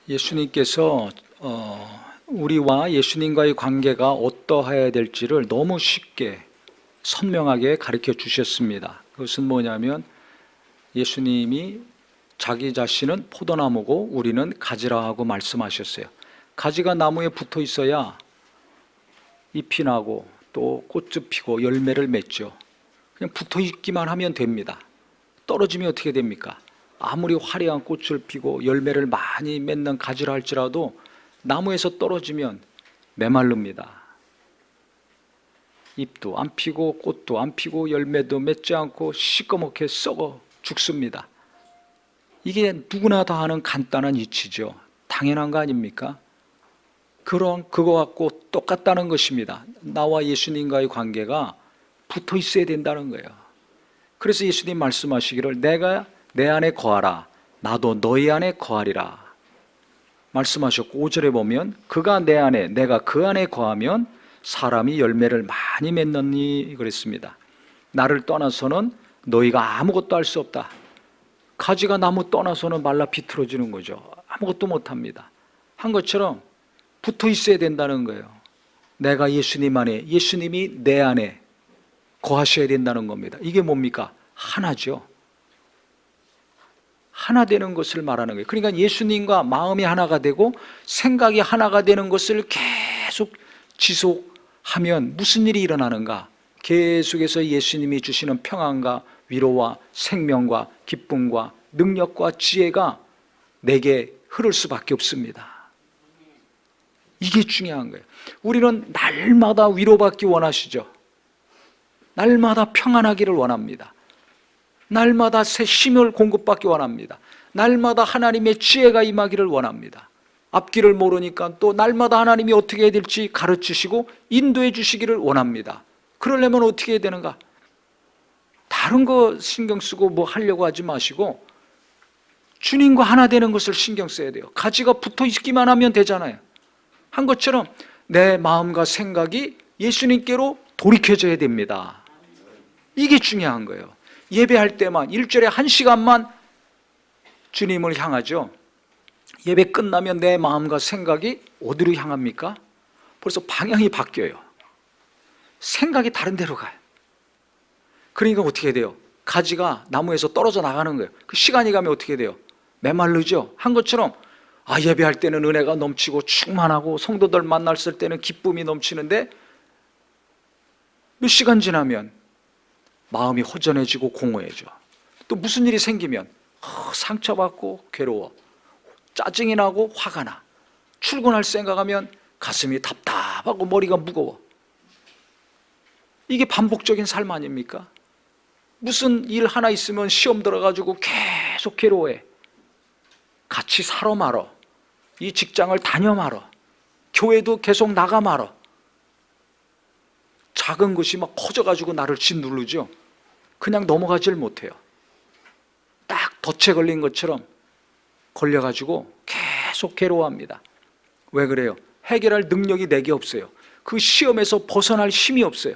예수님께서 우리와 예수님과의 관계가 어떠해야 될지를 너무 쉽게 선명하게 가르쳐 주셨습니다. 그것은 뭐냐면 예수님이 자기 자신은 포도나무고 우리는 가지라 하고 말씀하셨어요. 가지가 나무에 붙어 있어야 잎이 나고 또 꽃이 피고 열매를 맺죠. 그냥 붙어 있기만 하면 됩니다. 떨어지면 어떻게 됩니까? 아무리 화려한 꽃을 피고 열매를 많이 맺는 가지라 할지라도 나무에서 떨어지면 메말릅니다. 잎도 안 피고 꽃도 안 피고 열매도 맺지 않고 시꺼멓게 썩어 죽습니다. 이게 누구나 다 아는 간단한 이치죠. 당연한 거 아닙니까? 그거 갖고 똑같다는 것입니다. 나와 예수님과의 관계가 붙어 있어야 된다는 거예요. 그래서 예수님 말씀하시기를 내가 내 안에 거하라 나도 너희 안에 거하리라 말씀하셨고 5절에 보면 그가 내 안에 내가 그 안에 거하면 사람이 열매를 많이 맺느니 그랬습니다. 나를 떠나서는 너희가 아무것도 할 수 없다. 가지가 나무 떠나서는 말라 비틀어지는 거죠. 아무것도 못합니다. 한 것처럼 붙어 있어야 된다는 거예요. 내가 예수님 안에 예수님이 내 안에 거하셔야 된다는 겁니다. 이게 뭡니까? 하나죠. 하나 되는 것을 말하는 거예요. 그러니까 예수님과 마음이 하나가 되고 생각이 하나가 되는 것을 계속 지속하면 무슨 일이 일어나는가? 계속해서 예수님이 주시는 평안과 위로와 생명과 기쁨과 능력과 지혜가 내게 흐를 수밖에 없습니다. 이게 중요한 거예요. 우리는 날마다 위로받기 원하시죠. 날마다 평안하기를 원합니다. 날마다 새 힘을 공급받기 원합니다. 날마다 하나님의 지혜가 임하기를 원합니다. 앞길을 모르니까 또 날마다 하나님이 어떻게 해야 될지 가르치시고 인도해 주시기를 원합니다. 그러려면 어떻게 해야 되는가? 다른 거 신경 쓰고 뭐 하려고 하지 마시고 주님과 하나 되는 것을 신경 써야 돼요. 가지가 붙어 있기만 하면 되잖아요. 한 것처럼 내 마음과 생각이 예수님께로 돌이켜져야 됩니다. 이게 중요한 거예요. 예배할 때만 일주일에 1시간만 주님을 향하죠. 예배 끝나면 내 마음과 생각이 어디로 향합니까? 벌써 방향이 바뀌어요. 생각이 다른 데로 가요. 그러니까 어떻게 돼요? 가지가 나무에서 떨어져 나가는 거예요. 그 시간이 가면 어떻게 돼요? 메말르죠. 한 것처럼 예배할 때는 은혜가 넘치고 충만하고 성도들 만났을 때는 기쁨이 넘치는데 몇 시간 지나면 마음이 허전해지고 공허해져. 또 무슨 일이 생기면 상처받고 괴로워, 짜증이 나고 화가 나. 출근할 생각하면 가슴이 답답하고 머리가 무거워. 이게 반복적인 삶 아닙니까? 무슨 일 하나 있으면 시험 들어가지고 계속 괴로워해. 같이 살아 말어. 이 직장을 다녀 말어. 교회도 계속 나가 말어. 작은 것이 막 커져가지고 나를 짓누르죠. 그냥 넘어가질 못해요. 딱 덫에 걸린 것처럼 걸려가지고 계속 괴로워합니다. 왜 그래요? 해결할 능력이 내게 없어요. 그 시험에서 벗어날 힘이 없어요.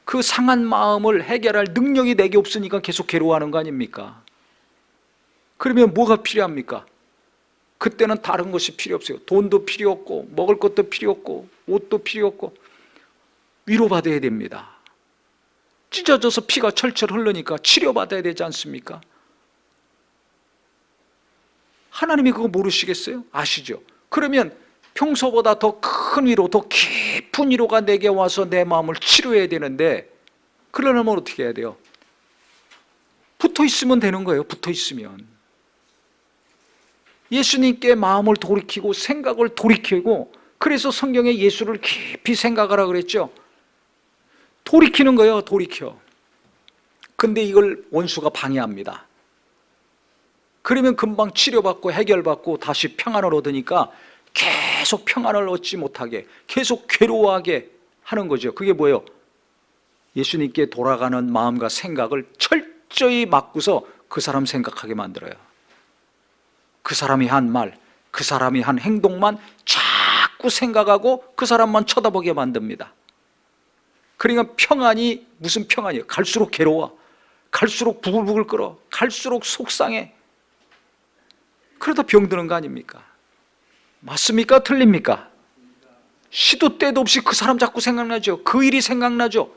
그 상한 마음을 해결할 능력이 내게 없으니까 계속 괴로워하는 거 아닙니까? 그러면 뭐가 필요합니까? 그때는 다른 것이 필요 없어요. 돈도 필요 없고 먹을 것도 필요 없고 옷도 필요 없고 위로받아야 됩니다. 찢어져서 피가 철철 흐르니까 치료받아야 되지 않습니까? 하나님이 그거 모르시겠어요? 아시죠? 그러면 평소보다 더 큰 위로, 더 깊은 위로가 내게 와서 내 마음을 치료해야 되는데 그러려면 어떻게 해야 돼요? 붙어 있으면 되는 거예요. 붙어 있으면 예수님께 마음을 돌이키고 생각을 돌이키고, 그래서 성경에 예수를 깊이 생각하라 그랬죠. 돌이키는 거예요. 돌이켜. 근데 이걸 원수가 방해합니다. 그러면 금방 치료받고 해결받고 다시 평안을 얻으니까 계속 평안을 얻지 못하게 계속 괴로워하게 하는 거죠. 그게 뭐예요? 예수님께 돌아가는 마음과 생각을 철저히 막고서 그 사람 생각하게 만들어요. 그 사람이 한 말, 그 사람이 한 행동만 자꾸 생각하고 그 사람만 쳐다보게 만듭니다. 그러니까 평안이 무슨 평안이에요? 갈수록 괴로워. 갈수록 부글부글 끓어. 갈수록 속상해. 그러다 병드는 거 아닙니까? 맞습니까? 틀립니까? 시도 때도 없이 그 사람 자꾸 생각나죠. 그 일이 생각나죠.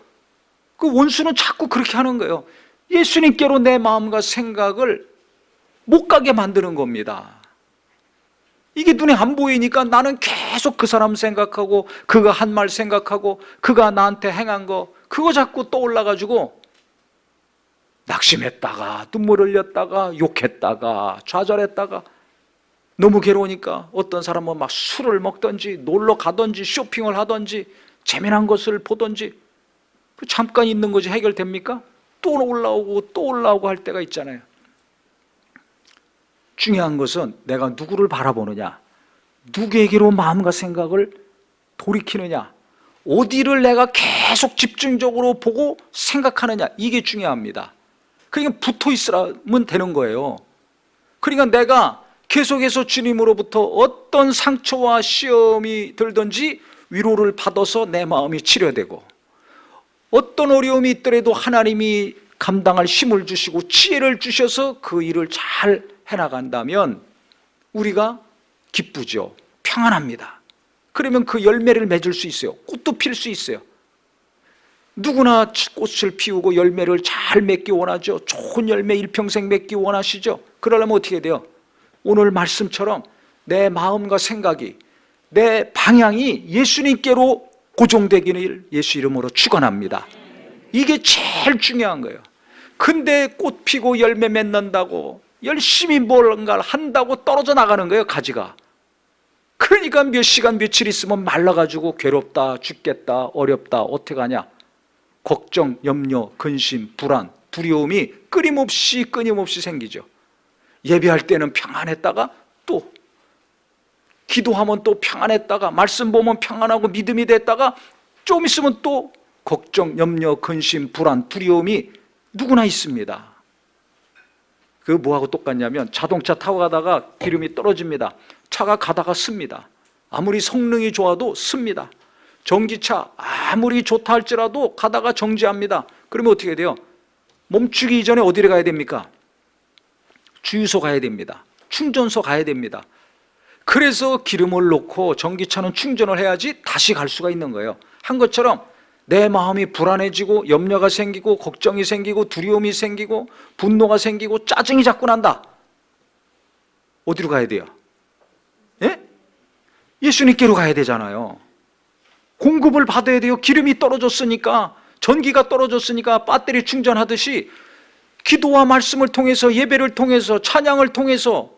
그 원수는 자꾸 그렇게 하는 거예요. 예수님께로 내 마음과 생각을 못 가게 만드는 겁니다. 이게 눈에 안 보이니까 나는 계속 그 사람 생각하고 그가 한 말 생각하고 그가 나한테 행한 거 그거 자꾸 떠올라가지고 낙심했다가 눈물 흘렸다가 욕했다가 좌절했다가 너무 괴로우니까 어떤 사람은 막 술을 먹든지 놀러 가든지 쇼핑을 하든지 재미난 것을 보든지 잠깐 있는 것이 해결됩니까? 또 올라오고 또 올라오고 할 때가 있잖아요. 중요한 것은 내가 누구를 바라보느냐, 누구에게로 마음과 생각을 돌이키느냐, 어디를 내가 계속 집중적으로 보고 생각하느냐, 이게 중요합니다. 그러니까 붙어 있으면 되는 거예요. 그러니까 내가 계속해서 주님으로부터 어떤 상처와 시험이 들든지 위로를 받아서 내 마음이 치료되고, 어떤 어려움이 있더라도 하나님이 감당할 힘을 주시고 지혜를 주셔서 그 일을 잘 해나간다면 우리가 기쁘죠. 평안합니다. 그러면 그 열매를 맺을 수 있어요. 꽃도 필 수 있어요. 누구나 꽃을 피우고 열매를 잘 맺기 원하죠. 좋은 열매 일평생 맺기 원하시죠. 그러려면 어떻게 돼요? 오늘 말씀처럼 내 마음과 생각이, 내 방향이 예수님께로 고정되기를 예수 이름으로 축원합니다. 이게 제일 중요한 거예요. 근데 꽃 피고 열매 맺는다고 열심히 뭔가를 한다고 떨어져 나가는 거예요, 가지가. 그러니까 몇 시간 며칠 있으면 말라가지고 괴롭다, 죽겠다, 어렵다, 어떻게 하냐. 걱정, 염려, 근심, 불안, 두려움이 끊임없이 생기죠. 예배할 때는 평안했다가 또 기도하면 또 평안했다가 말씀 보면 평안하고 믿음이 됐다가 좀 있으면 또 걱정, 염려, 근심, 불안, 두려움이 누구나 있습니다. 그 뭐하고 똑같냐면 자동차 타고 가다가 기름이 떨어집니다. 차가 가다가 씁니다. 아무리 성능이 좋아도 씁니다. 전기차 아무리 좋다 할지라도 가다가 정지합니다. 그러면 어떻게 돼요? 멈추기 이전에 어디를 가야 됩니까? 주유소 가야 됩니다. 충전소 가야 됩니다. 그래서 기름을 넣고 전기차는 충전을 해야지 다시 갈 수가 있는 거예요. 한 것처럼 내 마음이 불안해지고 염려가 생기고 걱정이 생기고 두려움이 생기고 분노가 생기고 짜증이 자꾸 난다. 어디로 가야 돼요? 예? 예수님께로 가야 되잖아요. 공급을 받아야 돼요. 기름이 떨어졌으니까, 전기가 떨어졌으니까 배터리 충전하듯이 기도와 말씀을 통해서, 예배를 통해서, 찬양을 통해서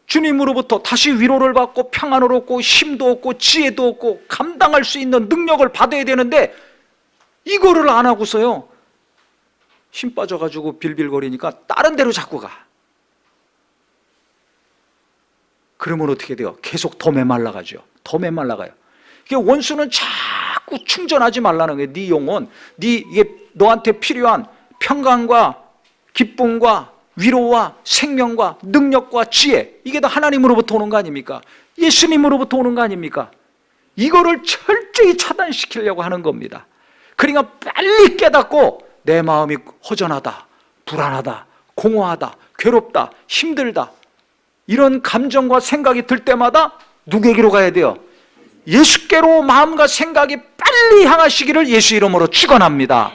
주님으로부터 다시 위로를 받고 평안을 얻고 힘도 얻고 지혜도 얻고 감당할 수 있는 능력을 받아야 되는데 이거를 안 하고서요, 힘 빠져가지고 빌빌거리니까 다른 데로 자꾸 가. 그러면 어떻게 돼요? 계속 더 메말라가죠. 더 메말라가요. 원수는 자꾸 충전하지 말라는 거예요. 네 영혼, 이게 너한테 필요한 평강과 기쁨과 위로와 생명과 능력과 지혜, 이게 다 하나님으로부터 오는 거 아닙니까? 예수님으로부터 오는 거 아닙니까? 이거를 철저히 차단시키려고 하는 겁니다. 그러니까 빨리 깨닫고 내 마음이 허전하다, 불안하다, 공허하다, 괴롭다, 힘들다, 이런 감정과 생각이 들 때마다 누구에게로 가야 돼요? 예수께로 마음과 생각이 빨리 향하시기를 예수 이름으로 축원합니다.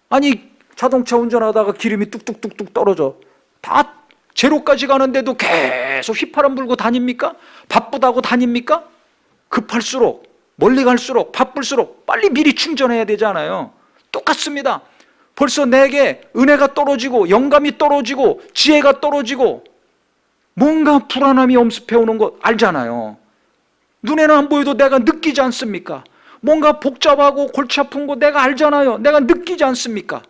아니 자동차 운전하다가 기름이 뚝뚝뚝뚝 떨어져 다 제로까지 가는데도 계속 휘파람 불고 다닙니까? 바쁘다고 다닙니까? 급할수록 멀리 갈수록 바쁠수록 빨리 미리 충전해야 되잖아요. 똑같습니다. 벌써 내게 은혜가 떨어지고 영감이 떨어지고 지혜가 떨어지고 뭔가 불안함이 엄습해오는 거 알잖아요. 눈에는 안 보여도 내가 느끼지 않습니까? 뭔가 복잡하고 골치 아픈 거 내가 알잖아요. 내가 느끼지 않습니까?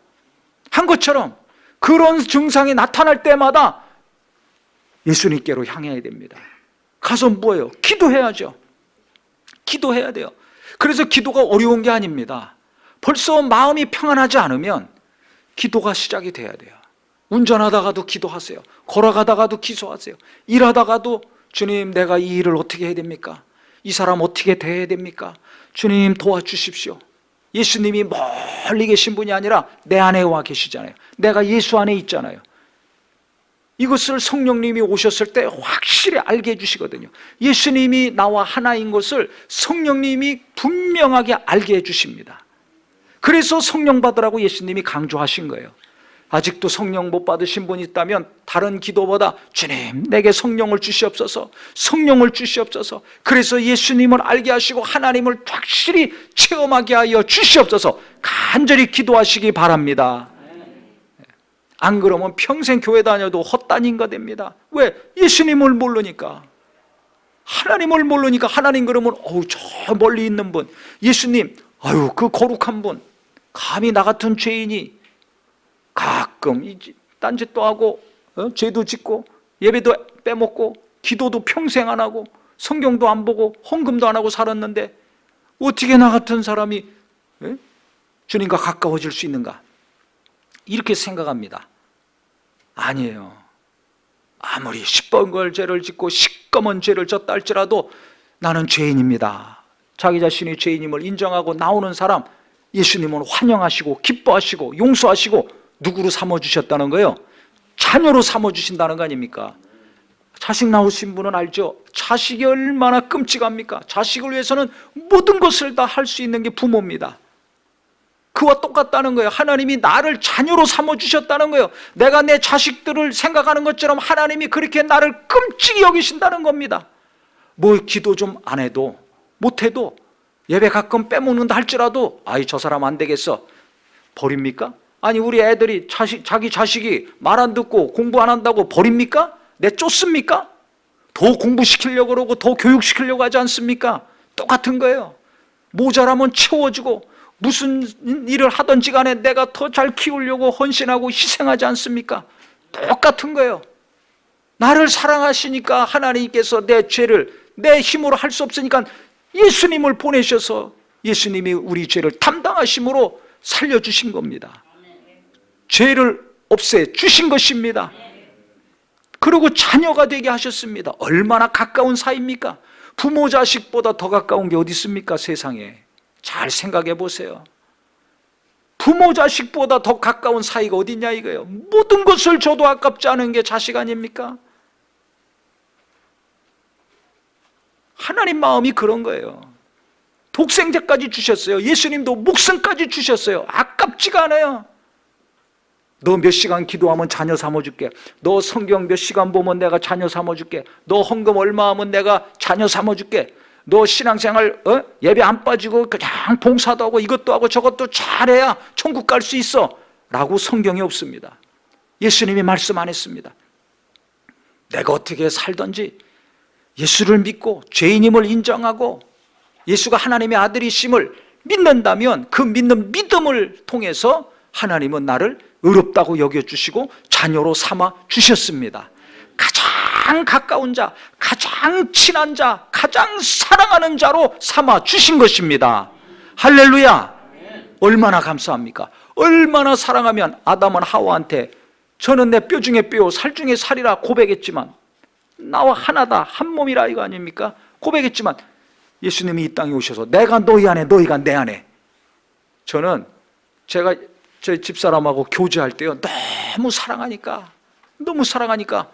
한 것처럼 그런 증상이 나타날 때마다 예수님께로 향해야 됩니다. 가서 뭐예요? 기도해야죠. 기도해야 돼요. 그래서 기도가 어려운 게 아닙니다. 벌써 마음이 평안하지 않으면 기도가 시작이 돼야 돼요. 운전하다가도 기도하세요. 걸어가다가도 기도하세요. 일하다가도 주님, 내가 이 일을 어떻게 해야 됩니까? 이 사람 어떻게 대해야 됩니까? 주님 도와주십시오. 예수님이 멀리 계신 분이 아니라 내 안에 와 계시잖아요. 내가 예수 안에 있잖아요. 이것을 성령님이 오셨을 때 확실히 알게 해주시거든요. 예수님이 나와 하나인 것을 성령님이 분명하게 알게 해주십니다. 그래서 성령 받으라고 예수님이 강조하신 거예요. 아직도 성령 못 받으신 분이 있다면 다른 기도보다 주님 내게 성령을 주시옵소서, 성령을 주시옵소서, 그래서 예수님을 알게 하시고 하나님을 확실히 체험하게 하여 주시옵소서 간절히 기도하시기 바랍니다. 안 그러면 평생 교회 다녀도 헛다니가 됩니다. 왜? 예수님을 모르니까. 하나님을 모르니까. 하나님 그러면 저 멀리 있는 분, 예수님 그 거룩한 분, 감히 나 같은 죄인이 가끔 딴짓도 하고 죄도 짓고 예배도 빼먹고 기도도 평생 안 하고 성경도 안 보고 헌금도 안 하고 살았는데 어떻게 나 같은 사람이 주님과 가까워질 수 있는가? 이렇게 생각합니다. 아니에요. 아무리 시뻘건 죄를 짓고 시꺼먼 죄를 졌다 할지라도 나는 죄인입니다. 자기 자신이 죄인임을 인정하고 나오는 사람 예수님은 환영하시고 기뻐하시고 용서하시고 누구로 삼아주셨다는 거예요? 자녀로 삼아주신다는 거 아닙니까? 자식 낳으신 분은 알죠? 자식이 얼마나 끔찍합니까? 자식을 위해서는 모든 것을 다 할 수 있는 게 부모입니다. 그와 똑같다는 거예요. 하나님이 나를 자녀로 삼아주셨다는 거예요. 내가 내 자식들을 생각하는 것처럼 하나님이 그렇게 나를 끔찍이 여기신다는 겁니다. 뭐 기도 좀 안 해도 못해도 예배 가끔 빼먹는다 할지라도 저 사람 안 되겠어 버립니까? 아니 우리 애들이 자기 자식이 말 안 듣고 공부 안 한다고 버립니까? 내쫓습니까? 더 공부시키려고 그러고 더 교육시키려고 하지 않습니까? 똑같은 거예요. 모자라면 채워주고 무슨 일을 하든지 간에 내가 더 잘 키우려고 헌신하고 희생하지 않습니까? 똑같은 거예요. 나를 사랑하시니까 하나님께서 내 죄를 내 힘으로 할 수 없으니까 예수님을 보내셔서 예수님이 우리 죄를 담당하심으로 살려주신 겁니다. 죄를 없애 주신 것입니다. 그리고 자녀가 되게 하셨습니다. 얼마나 가까운 사이입니까? 부모 자식보다 더 가까운 게 어디 있습니까? 세상에. 잘 생각해 보세요. 부모 자식보다 더 가까운 사이가 어디 있냐 이거예요. 모든 것을 줘도 아깝지 않은 게 자식 아닙니까? 하나님 마음이 그런 거예요. 독생자까지 주셨어요. 예수님도 목숨까지 주셨어요. 아깝지가 않아요. 너 몇 시간 기도하면 자녀 삼아줄게. 너 성경 몇 시간 보면 내가 자녀 삼아줄게. 너 헌금 얼마 하면 내가 자녀 삼아줄게. 너 신앙생활 예배 안 빠지고 그냥 봉사도 하고 이것도 하고 저것도 잘해야 천국 갈 수 있어 라고 성경에 없습니다. 예수님이 말씀 안 했습니다. 내가 어떻게 살든지 예수를 믿고 죄인임을 인정하고 예수가 하나님의 아들이심을 믿는다면 그 믿는 믿음을 통해서 하나님은 나를 의롭다고 여겨주시고 자녀로 삼아 주셨습니다. 가장 가까운 자, 가장 친한 자, 가장 사랑하는 자로 삼아 주신 것입니다. 할렐루야. 얼마나 감사합니까? 얼마나 사랑하면 아담은 하와한테 저는 내 뼈 중에 뼈, 살 중에 살이라 고백했지만 나와 하나다, 한 몸이라 이거 아닙니까? 고백했지만 예수님이 이 땅에 오셔서 내가 너희 안에 너희가 내 안에. 저는 제가 저희 집사람하고 교제할 때요 너무 사랑하니까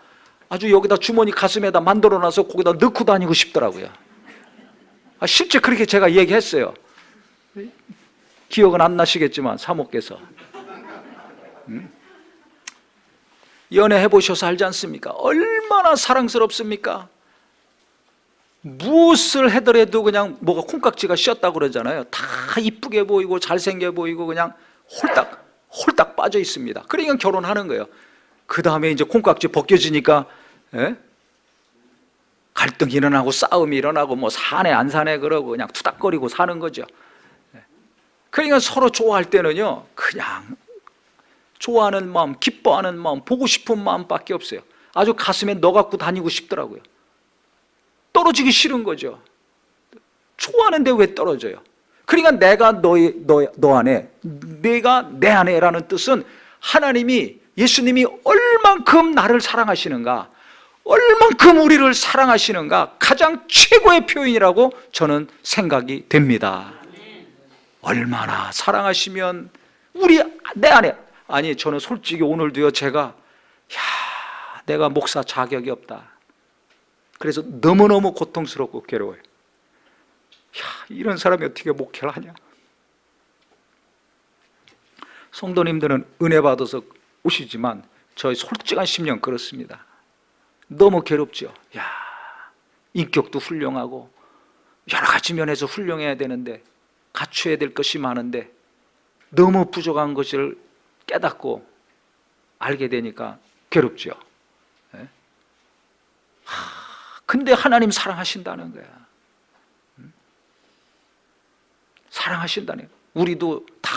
아주 여기다 주머니 가슴에다 만들어놔서 거기다 넣고 다니고 싶더라고요. 실제 그렇게 제가 얘기했어요. 기억은 안 나시겠지만 사모께서 연애해 보셔서 알지 않습니까? 얼마나 사랑스럽습니까? 무엇을 해더라도 그냥 뭐가 콩깍지가 씌었다고 그러잖아요. 다 이쁘게 보이고 잘생겨 보이고 그냥 홀딱 빠져 있습니다. 그러니까 결혼하는 거예요. 그 다음에 이제 콩깍지 벗겨지니까 갈등이 일어나고 싸움이 일어나고 뭐 사네 안 사네 그러고 그냥 투닥거리고 사는 거죠. 그러니까 서로 좋아할 때는요 그냥 좋아하는 마음, 기뻐하는 마음, 보고 싶은 마음밖에 없어요. 아주 가슴에 넣어 갖고 다니고 싶더라고요. 떨어지기 싫은 거죠. 좋아하는데 왜 떨어져요? 그러니까 내가 너 안에, 내가 내 안에라는 뜻은 하나님이, 예수님이 얼만큼 나를 사랑하시는가, 얼만큼 우리를 사랑하시는가 가장 최고의 표현이라고 저는 생각이 됩니다. 얼마나 사랑하시면 내 안에. 아니 저는 솔직히 오늘도요 제가 내가 목사 자격이 없다. 그래서 너무너무 고통스럽고 괴로워요. 이런 사람이 어떻게 목회를 하냐. 성도님들은 은혜 받아서 오시지만 저의 솔직한 심령 그렇습니다. 너무 괴롭죠. 인격도 훌륭하고 여러 가지 면에서 훌륭해야 되는데, 갖춰야 될 것이 많은데 너무 부족한 것을 깨닫고 알게 되니까 괴롭죠. 근데 하나님 사랑하신다는 거야. 사랑하신다는 거야. 우리도 다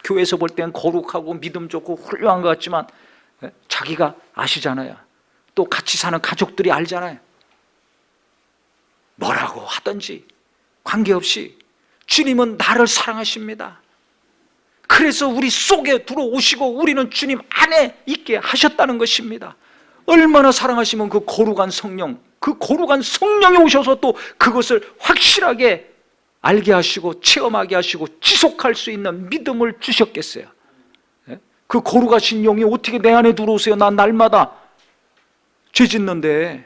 교회에서 볼 땐 거룩하고 믿음 좋고 훌륭한 것 같지만 자기가 아시잖아요. 또 같이 사는 가족들이 알잖아요. 뭐라고 하든지 관계없이 주님은 나를 사랑하십니다. 그래서 우리 속에 들어오시고 우리는 주님 안에 있게 하셨다는 것입니다. 얼마나 사랑하시면 그 거룩한 성령이 오셔서 또 그것을 확실하게 알게 하시고 체험하게 하시고 지속할 수 있는 믿음을 주셨겠어요. 그 거룩하신 영이 어떻게 내 안에 들어오세요? 난 날마다 죄 짓는데,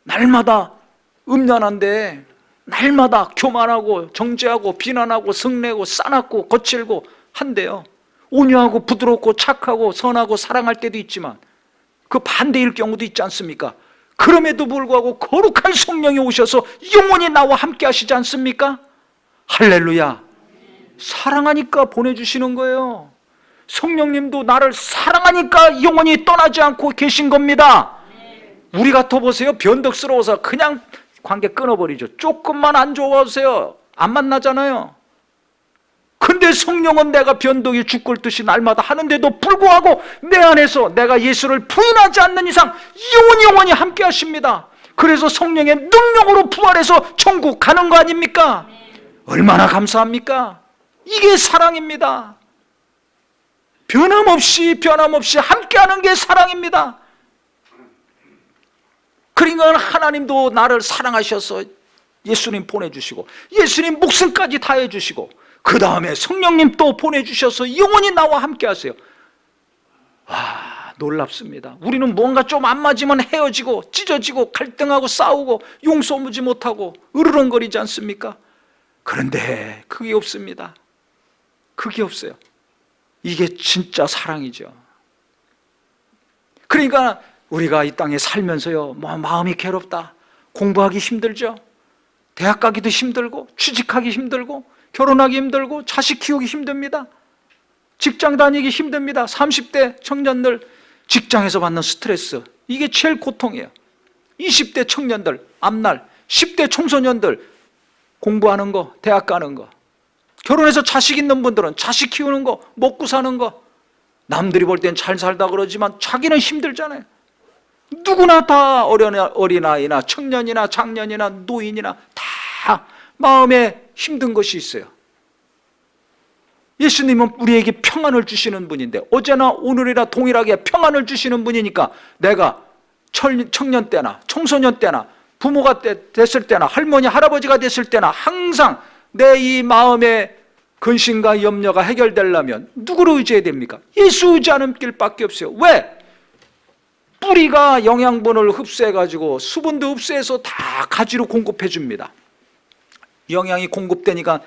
날마다 음란한데, 날마다 교만하고 정죄하고 비난하고 성내고 싸납고 거칠고 한데요, 온유하고 부드럽고 착하고 선하고 사랑할 때도 있지만 그 반대일 경우도 있지 않습니까? 그럼에도 불구하고 거룩한 성령이 오셔서 영원히 나와 함께 하시지 않습니까? 할렐루야. 사랑하니까 보내주시는 거예요. 성령님도 나를 사랑하니까 영원히 떠나지 않고 계신 겁니다. 우리 같아 보세요. 변덕스러워서 그냥 관계 끊어버리죠. 조금만 안 좋아하세요. 안 만나잖아요. 근데 성령은 내가 변덕이 죽을 듯이 날마다 하는데도 불구하고 내 안에서 내가 예수를 부인하지 않는 이상 영원히 함께 하십니다. 그래서 성령의 능력으로 부활해서 천국 가는 거 아닙니까? 얼마나 감사합니까? 이게 사랑입니다. 변함없이 함께하는 게 사랑입니다. 그러니까 하나님도 나를 사랑하셔서 예수님 보내주시고 예수님 목숨까지 다해주시고 그 다음에 성령님 또 보내주셔서 영원히 나와 함께 하세요. 놀랍습니다. 우리는 뭔가 좀 안 맞으면 헤어지고 찢어지고 갈등하고 싸우고 용서하지 못하고 으르렁거리지 않습니까? 그런데 그게 없습니다. 그게 없어요. 이게 진짜 사랑이죠. 그러니까 우리가 이 땅에 살면서요, 마음이 괴롭다, 공부하기 힘들죠, 대학 가기도 힘들고 취직하기 힘들고 결혼하기 힘들고 자식 키우기 힘듭니다. 직장 다니기 힘듭니다. 30대 청년들 직장에서 받는 스트레스, 이게 제일 고통이에요. 20대 청년들 앞날, 10대 청소년들 공부하는 거, 대학 가는 거, 결혼해서 자식 있는 분들은 자식 키우는 거, 먹고 사는 거, 남들이 볼 땐 잘 살다 그러지만 자기는 힘들잖아요. 누구나 다 어린아이나 청년이나 장년이나 노인이나 다 마음에 힘든 것이 있어요. 예수님은 우리에게 평안을 주시는 분인데 어제나 오늘이나 동일하게 평안을 주시는 분이니까 내가 청년 때나 청소년 때나 부모가 됐을 때나 할머니 할아버지가 됐을 때나 항상 내 이 마음의 근심과 염려가 해결되려면 누구를 의지해야 됩니까? 예수 의지하는 길밖에 없어요. 왜? 뿌리가 영양분을 흡수해가지고 수분도 흡수해서 다 가지로 공급해 줍니다. 영양이 공급되니까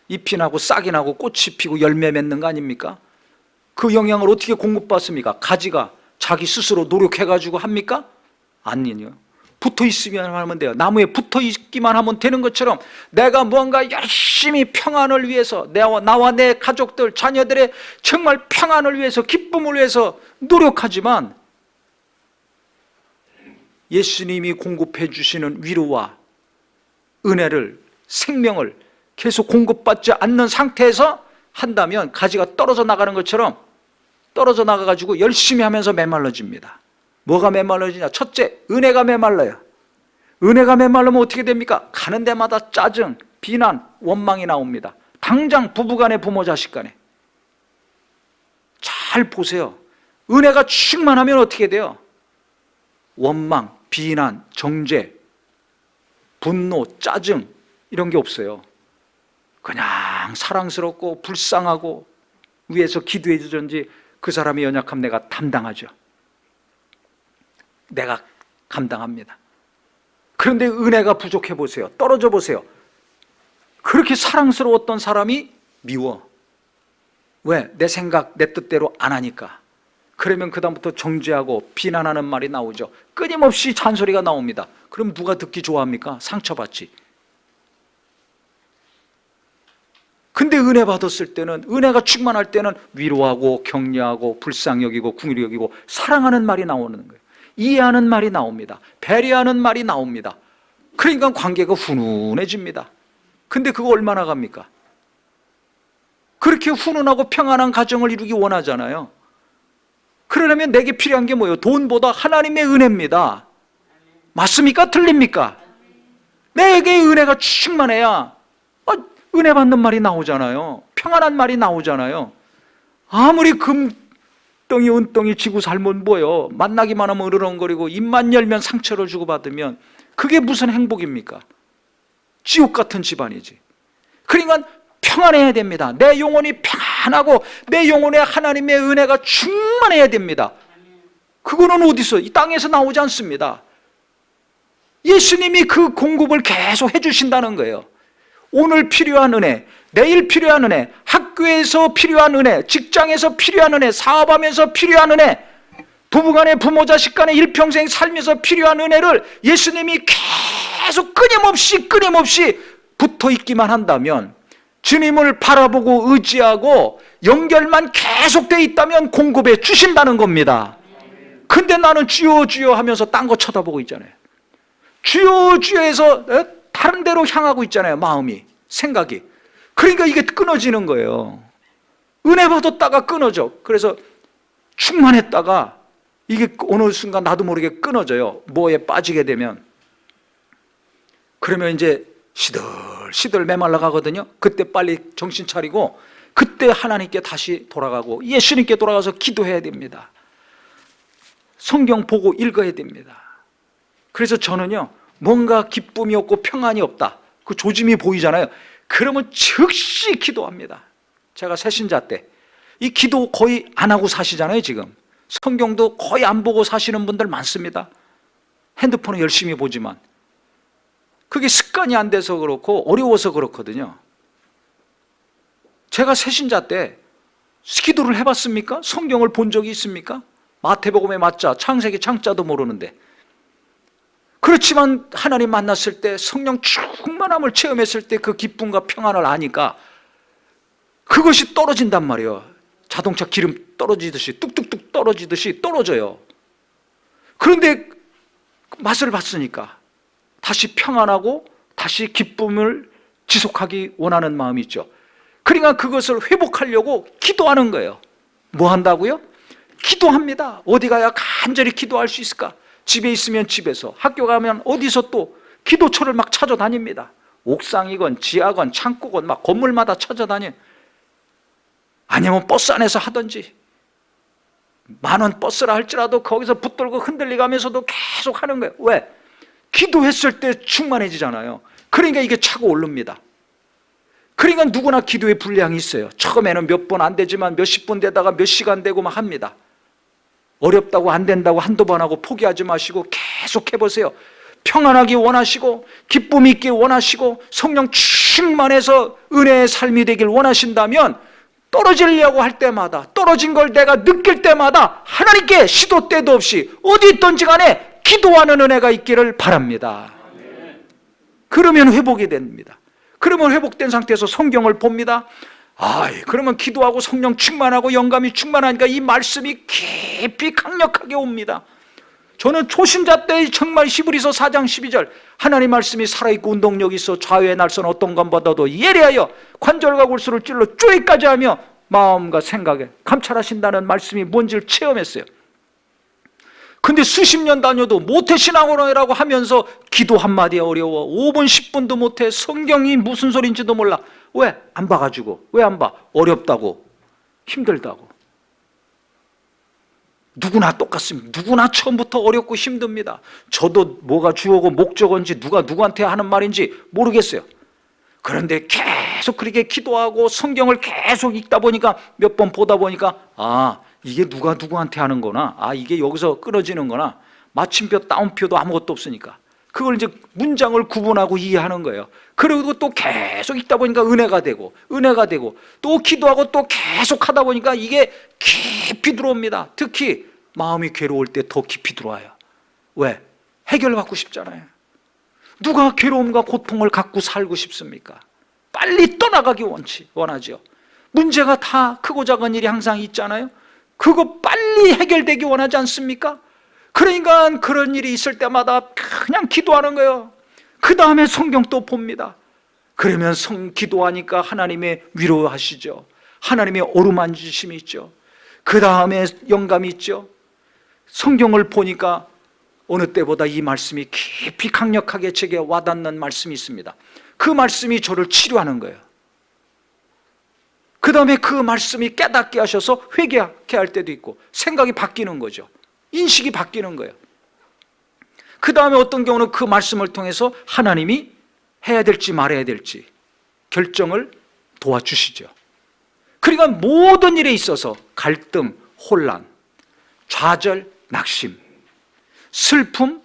잎이 나고 싹이 나고 꽃이 피고 열매 맺는 거 아닙니까? 그 영양을 어떻게 공급받습니까? 가지가 자기 스스로 노력해가지고 합니까? 아니요. 붙어 있으면 하면 돼요. 나무에 붙어 있기만 하면 되는 것처럼 내가 무언가 열심히 평안을 위해서 나와 내 가족들, 자녀들의 정말 평안을 위해서, 기쁨을 위해서 노력하지만 예수님이 공급해 주시는 위로와 은혜를, 생명을 계속 공급받지 않는 상태에서 한다면 가지가 떨어져 나가는 것처럼 떨어져 나가가지고 열심히 하면서 메말라집니다. 뭐가 메말라지냐? 첫째, 은혜가 메말라요. 은혜가 메말르면 어떻게 됩니까? 가는 데마다 짜증, 비난, 원망이 나옵니다. 당장 부부간에, 부모 자식 간에. 잘 보세요. 은혜가 충만하면 어떻게 돼요? 원망, 비난, 정죄, 분노, 짜증 이런 게 없어요. 그냥 사랑스럽고 불쌍하고 위에서 기도해 주든지 그 사람의 연약함 내가 담당하죠. 내가 감당합니다. 그런데 은혜가 부족해 보세요. 떨어져 보세요. 그렇게 사랑스러웠던 사람이 미워. 왜? 내 생각, 내 뜻대로 안 하니까. 그러면 그다음부터 정죄하고 비난하는 말이 나오죠. 끊임없이 잔소리가 나옵니다. 그럼 누가 듣기 좋아합니까? 상처받지. 근데 은혜 받았을 때는, 은혜가 충만할 때는 위로하고 격려하고 불쌍히 여기고 긍휼히 여기고 사랑하는 말이 나오는 거예요. 이해하는 말이 나옵니다. 배려하는 말이 나옵니다. 그러니까 관계가 훈훈해집니다. 근데 그거 얼마나 갑니까? 그렇게 훈훈하고 평안한 가정을 이루기 원하잖아요. 그러려면 내게 필요한 게 뭐예요? 돈보다 하나님의 은혜입니다. 맞습니까? 틀립니까? 내게 은혜가 충만해야 은혜 받는 말이 나오잖아요. 평안한 말이 나오잖아요. 아무리 금덩이 은덩이 지고 살면 뭐예요? 만나기만 하면 으르렁거리고 입만 열면 상처를 주고받으면 그게 무슨 행복입니까? 지옥 같은 집안이지. 그러니까 평안해야 됩니다. 내 영혼이 평안하고 내 영혼에 하나님의 은혜가 충만해야 됩니다. 그거는 어디서? 이 땅에서 나오지 않습니다. 예수님이 그 공급을 계속 해주신다는 거예요. 오늘 필요한 은혜, 내일 필요한 은혜, 학교에서 필요한 은혜, 직장에서 필요한 은혜, 사업하면서 필요한 은혜, 부부간에 부모 자식 간에 일평생 살면서 필요한 은혜를 예수님이 계속 끊임없이 붙어 있기만 한다면, 주님을 바라보고 의지하고 연결만 계속되어 있다면 공급해 주신다는 겁니다. 근데 나는 주여 주여 하면서 딴 거 쳐다보고 있잖아요. 주여 주여 해서 다른 데로 향하고 있잖아요. 마음이, 생각이. 그러니까 이게 끊어지는 거예요. 은혜 받았다가 끊어져. 그래서 충만했다가 이게 어느 순간 나도 모르게 끊어져요. 뭐에 빠지게 되면. 그러면 이제 시들 메말라 가거든요. 그때 빨리 정신 차리고 그때 하나님께 다시 돌아가고 예수님께 돌아가서 기도해야 됩니다. 성경 보고 읽어야 됩니다. 그래서 저는요, 뭔가 기쁨이 없고 평안이 없다, 그 조짐이 보이잖아요. 그러면 즉시 기도합니다. 제가 새신자 때 이 기도 거의 안 하고 사시잖아요. 지금 성경도 거의 안 보고 사시는 분들 많습니다. 핸드폰을 열심히 보지만 그게 습관이 안 돼서 그렇고 어려워서 그렇거든요. 제가 새신자 때 기도를 해봤습니까? 성경을 본 적이 있습니까? 마태복음의 마자, 창세기 창자도 모르는데. 그렇지만 하나님 만났을 때, 성령 충만함을 체험했을 때 그 기쁨과 평안을 아니까 그것이 떨어진단 말이에요. 자동차 기름 떨어지듯이, 뚝뚝뚝 떨어지듯이 떨어져요. 그런데 맛을 봤으니까 다시 평안하고 다시 기쁨을 지속하기 원하는 마음이 있죠. 그러니까 그것을 회복하려고 기도하는 거예요. 뭐 한다고요? 기도합니다. 어디 가야 간절히 기도할 수 있을까? 집에 있으면 집에서, 학교 가면 어디서 또 기도처를 막 찾아다닙니다. 옥상이건 지하건 창고건 막 건물마다 찾아다녀. 아니면 버스 안에서 하든지, 10,000원 버스라 할지라도 거기서 붙들고 흔들리고 하면서도 계속 하는 거예요. 왜? 기도했을 때 충만해지잖아요. 그러니까 이게 차고 오릅니다. 그러니까 누구나 기도의 분량이 있어요. 처음에는 몇 번 안 되지만 몇십 분 되다가 몇 시간 되고 막 합니다. 어렵다고 안 된다고 한두 번 하고 포기하지 마시고 계속 해보세요. 평안하기 원하시고 기쁨이 있기 원하시고 성령 충만해서 은혜의 삶이 되길 원하신다면 떨어지려고 할 때마다, 떨어진 걸 내가 느낄 때마다 하나님께 시도 때도 없이 어디 있든지 간에 기도하는 은혜가 있기를 바랍니다. 그러면 회복이 됩니다. 그러면 회복된 상태에서 성경을 봅니다. 그러면 기도하고 성령 충만하고 영감이 충만하니까 이 말씀이 깊이 강력하게 옵니다. 저는 초신자 때 정말 히브리서 4장 12절 하나님 말씀이 살아있고 운동력이 있어 좌우의 날선 어떤 것보다도 예리하여 관절과 골수를 찔러 쪼이까지 하며 마음과 생각에 감찰하신다는 말씀이 뭔지를 체험했어요. 근데 수십 년 다녀도 모태신앙이라고 하면서 기도 한마디에 어려워. 5분 10분도 못해. 성경이 무슨 소리인지도 몰라. 왜? 안 봐가지고. 왜 안 봐? 어렵다고, 힘들다고. 누구나 똑같습니다. 누구나 처음부터 어렵고 힘듭니다. 저도 뭐가 주어고 목적인지 누가 누구한테 하는 말인지 모르겠어요. 그런데 계속 그렇게 기도하고 성경을 계속 읽다 보니까, 몇 번 보다 보니까 이게 누가 누구한테 하는 거나, 이게 여기서 끊어지는 거나, 마침표, 따옴표도 아무것도 없으니까 그걸 이제 문장을 구분하고 이해하는 거예요. 그리고 또 계속 읽다 보니까 은혜가 되고 또 기도하고 또 계속 하다 보니까 이게 깊이 들어옵니다. 특히 마음이 괴로울 때 더 깊이 들어와요. 왜? 해결받고 싶잖아요. 누가 괴로움과 고통을 갖고 살고 싶습니까? 빨리 떠나가기 원하죠. 문제가 다 크고 작은 일이 항상 있잖아요. 그거 빨리 해결되기 원하지 않습니까? 그러니까 그런 일이 있을 때마다 그냥 기도하는 거예요. 그 다음에 성경 또 봅니다. 그러면 기도하니까 하나님의 위로하시죠. 하나님의 어루만지심이 있죠. 그 다음에 영감이 있죠. 성경을 보니까 어느 때보다 이 말씀이 깊이 강력하게 제게 와닿는 말씀이 있습니다. 그 말씀이 저를 치료하는 거예요. 그 다음에 그 말씀이 깨닫게 하셔서 회개하게 할 때도 있고 생각이 바뀌는 거죠. 인식이 바뀌는 거예요. 그 다음에 어떤 경우는 그 말씀을 통해서 하나님이 해야 될지 말아야 될지 결정을 도와주시죠. 그러니까 모든 일에 있어서 갈등, 혼란, 좌절, 낙심, 슬픔,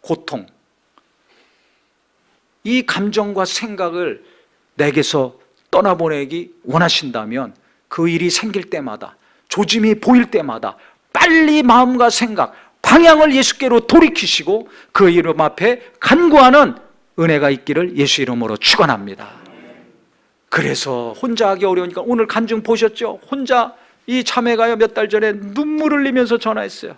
고통, 이 감정과 생각을 내게서 떠나보내기 원하신다면 그 일이 생길 때마다, 조짐이 보일 때마다 빨리 마음과 생각, 방향을 예수께로 돌이키시고 그 이름 앞에 간구하는 은혜가 있기를 예수 이름으로 축원합니다. 그래서 혼자 하기 어려우니까 오늘 간증 보셨죠? 혼자 이 자매가요 몇 달 전에 눈물 흘리면서 전화했어요.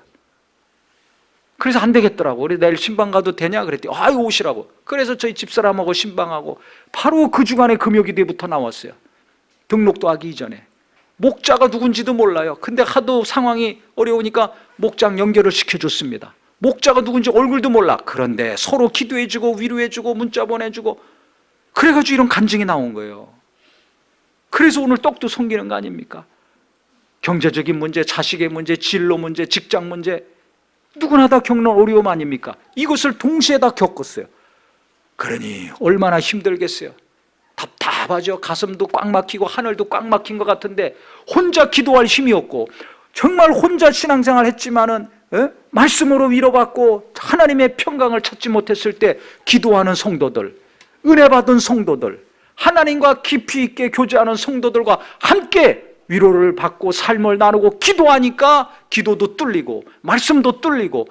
그래서 안 되겠더라고. 우리 내일 신방 가도 되냐? 그랬더니 아유 오시라고. 그래서 저희 집사람하고 신방하고 바로 그 주간에 금요기도부터 나왔어요. 등록도 하기 이전에. 목자가 누군지도 몰라요. 근데 하도 상황이 어려우니까 목장 연결을 시켜줬습니다. 목자가 누군지 얼굴도 몰라. 그런데 서로 기도해주고 위로해주고 문자 보내주고 그래가지고 이런 간증이 나온 거예요. 그래서 오늘 떡도 섬기는 거 아닙니까? 경제적인 문제, 자식의 문제, 진로 문제, 직장 문제 누구나 다 겪는 어려움 아닙니까? 이것을 동시에 다 겪었어요. 그러니 얼마나 힘들겠어요. 답답하죠. 가슴도 꽉 막히고 하늘도 꽉 막힌 것 같은데 혼자 기도할 힘이 없고 정말 혼자 신앙생활 했지만은 말씀으로 위로받고 하나님의 평강을 찾지 못했을 때 기도하는 성도들, 은혜 받은 성도들, 하나님과 깊이 있게 교제하는 성도들과 함께 위로를 받고 삶을 나누고 기도하니까 기도도 뚫리고 말씀도 뚫리고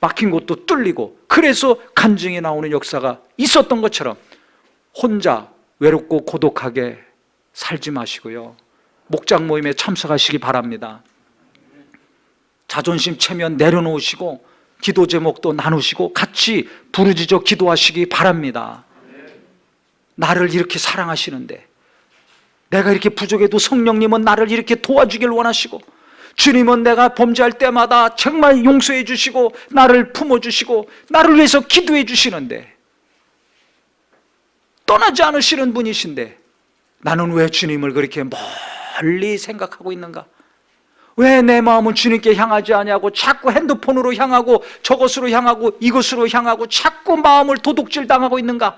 막힌 곳도 뚫리고 그래서 간증이 나오는 역사가 있었던 것처럼 혼자 외롭고 고독하게 살지 마시고요. 목장 모임에 참석하시기 바랍니다. 자존심 체면 내려놓으시고 기도 제목도 나누시고 같이 부르짖어 기도하시기 바랍니다. 나를 이렇게 사랑하시는데 내가 이렇게 부족해도 성령님은 나를 이렇게 도와주길 원하시고 주님은 내가 범죄할 때마다 정말 용서해 주시고 나를 품어주시고 나를 위해서 기도해 주시는데 떠나지 않으시는 분이신데 나는 왜 주님을 그렇게 멀리 생각하고 있는가? 왜 내 마음은 주님께 향하지 않냐고 자꾸 핸드폰으로 향하고 저것으로 향하고 이것으로 향하고 자꾸 마음을 도둑질 당하고 있는가?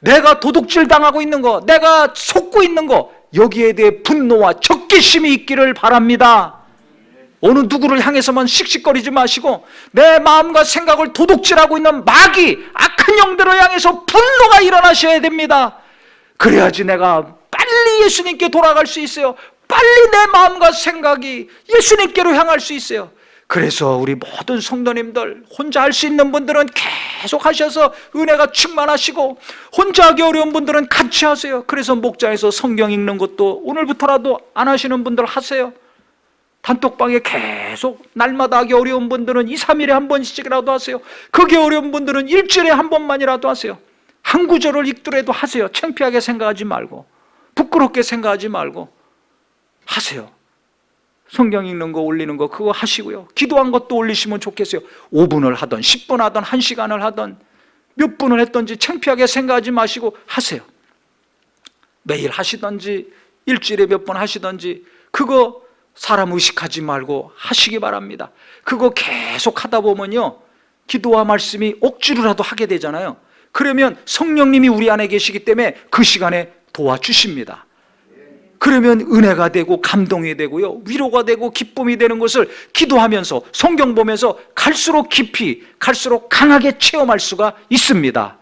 내가 도둑질 당하고 있는 거, 내가 속고 있는 거 여기에 대해 분노와 적개심이 있기를 바랍니다. 어느 누구를 향해서만 씩씩거리지 마시고 내 마음과 생각을 도둑질하고 있는 마귀, 악한 영들을 향해서 분노가 일어나셔야 됩니다. 그래야지 내가 빨리 예수님께 돌아갈 수 있어요. 빨리 내 마음과 생각이 예수님께로 향할 수 있어요. 그래서 우리 모든 성도님들 혼자 할 수 있는 분들은 계속 하셔서 은혜가 충만하시고 혼자 하기 어려운 분들은 같이 하세요. 그래서 목장에서 성경 읽는 것도 오늘부터라도 안 하시는 분들 하세요. 단톡방에 계속 날마다 하기 어려운 분들은 2, 3일에 한 번씩이라도 하세요. 그게 어려운 분들은 일주일에 한 번만이라도 하세요. 한 구절을 읽더라도 하세요. 창피하게 생각하지 말고 부끄럽게 생각하지 말고 하세요. 성경 읽는 거 올리는 거 그거 하시고요. 기도한 것도 올리시면 좋겠어요. 5분을 하던 10분 하던 1시간을 하던 몇 분을 했던지 창피하게 생각하지 마시고 하세요. 매일 하시던지 일주일에 몇 번 하시던지 그거 사람 의식하지 말고 하시기 바랍니다. 그거 계속 하다 보면요 기도와 말씀이 억지로라도 하게 되잖아요. 그러면 성령님이 우리 안에 계시기 때문에 그 시간에 도와주십니다. 그러면 은혜가 되고 감동이 되고요, 위로가 되고 기쁨이 되는 것을 기도하면서 성경 보면서 갈수록 깊이, 갈수록 강하게 체험할 수가 있습니다.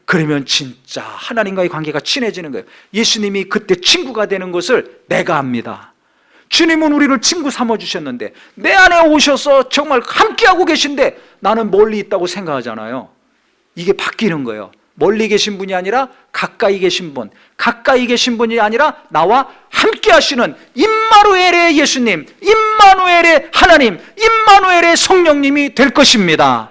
그러면 진짜 하나님과의 관계가 친해지는 거예요. 예수님이 그때 친구가 되는 것을 내가 압니다. 주님은 우리를 친구 삼아주셨는데 내 안에 오셔서 정말 함께하고 계신데 나는 멀리 있다고 생각하잖아요. 이게 바뀌는 거예요. 멀리 계신 분이 아니라 가까이 계신 분, 가까이 계신 분이 아니라 나와 함께 하시는 임마누엘의 예수님, 임마누엘의 하나님, 임마누엘의 성령님이 될 것입니다.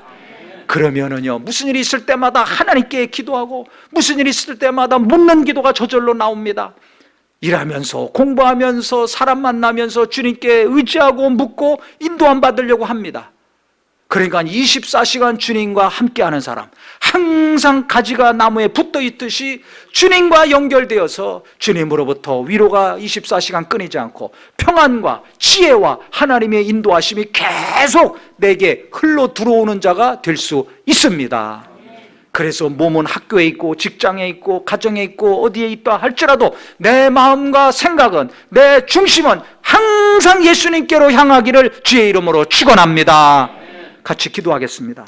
그러면은요, 무슨 일이 있을 때마다 하나님께 기도하고 무슨 일이 있을 때마다 묻는 기도가 저절로 나옵니다. 일하면서, 공부하면서, 사람 만나면서 주님께 의지하고 묻고 인도함 받으려고 합니다. 그러니까 24시간 주님과 함께하는 사람, 항상 가지가 나무에 붙어 있듯이 주님과 연결되어서 주님으로부터 위로가 24시간 끊이지 않고 평안과 지혜와 하나님의 인도하심이 계속 내게 흘러 들어오는 자가 될 수 있습니다. 그래서 몸은 학교에 있고 직장에 있고 가정에 있고 어디에 있다 할지라도 내 마음과 생각은, 내 중심은 항상 예수님께로 향하기를 주의 이름으로 축원합니다. 같이 기도하겠습니다.